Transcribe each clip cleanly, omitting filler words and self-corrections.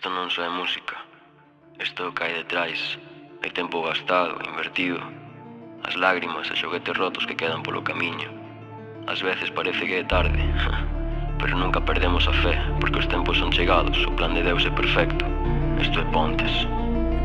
Isto non só é música, isto cae detrás. Hai tempo gastado, invertido, as lágrimas e xoguetes rotos que quedan polo camiño. Ás veces parece que é tarde, pero nunca perdemos a fe, porque os tempos son chegados, o plan de Deus é perfecto. Isto é Pontes.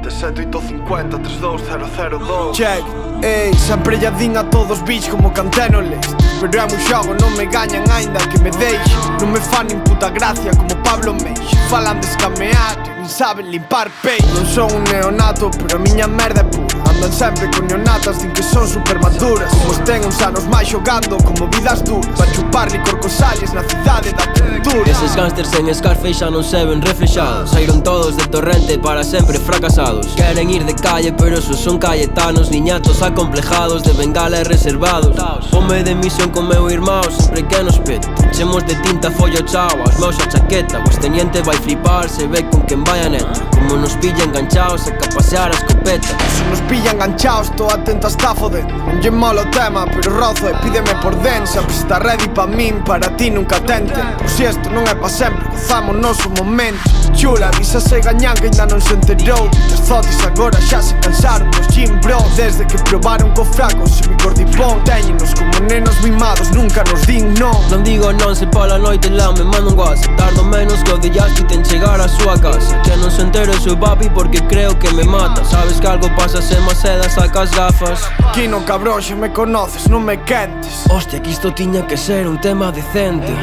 750 32002. Check, ey, sempre lla din a todos bitch como cantei no leste. Pero é moi xogo, non me gañan aínda que me deixe. Non me fan nin puta gracia como Pablo Meixo. Falan de escamear, nin saben limpar peixe. Non son un neonato, pero a miña merda é pura. Andan sempre con neonatas, din que son super maduras. Como estén uns anos máis xogando como vidas duras. Pa chupar licor cos aliens na cidade da cultura. Eses gángsters en Scarface xa non se ven reflexados. Saíron todos de Torrente para sempre fracasados. Queren ir de calle pero esos son cayetanos. Niñatos acomplejados de bengala e reservados. Home de misión con meu irmão sempre que nos pete. Enchemos de tinta follo chao aos meus a chaqueta. O teniente vai flipar se ve con quen vai a neta. Como nos pilla enganchaos a capasear a escopeta. Se nos pilla enganchaos, tô atento hasta foder. Non lle mola o tema, pero rozo e pídeme por dentro. Sempre está ready pa min, para ti nunca tente. Por si esto non é pa sempre, gozamos noso momento. Chula, avísase gañán que ainda non se enterou. Os zotis agora xa se cansaron dos gym bros. Desde que probaron co fraco, semigordipón. Téñenos como nenos mimados, nunca nos din non. Non digo non se pola noite lá me mando un WhatsApp. Tardo menos que o de Justin en chegar a súa casa. Que non se entere o seu papi porque creo que me mata. Sabes que algo pasa se Maceda saca as gafas. Kino cabrón, xa me conoces, non me quentes. Hostia, que isto tiña que ser un tema decente.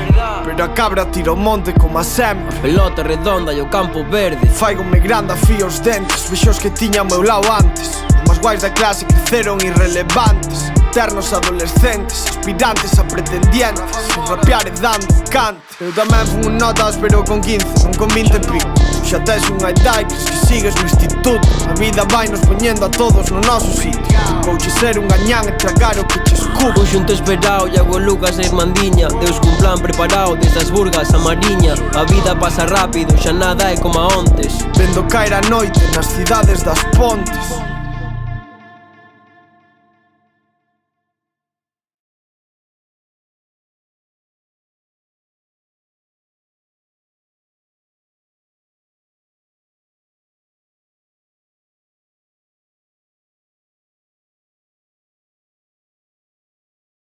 Pero a cabra tira o monte como a sempre. Pelota redonda e o campo verde. Faigome grande a fío os dentes. Vexos que tiña ao meu lado antes. Os máis guais da clase creceron irrelevantes. Eternos adolescentes, aspirantes a pretendientes. Sin rapear e dando cante. Eu tamén fun un notas pero con 15, non con 20 pico. Xa tes unha idade que sigues no instituto. A vida vai nos poñendo a todos no noso sitio. Vouche ser un gañán e tragar o que che escupo. Un xunto esperado, Iago Lucas e Irmandiña. Deus cun plan preparado desde as Burgas a Mariña. A vida pasa rápido, xa nada é como a ontes. Vendo caer a noite nas cidades das pontes.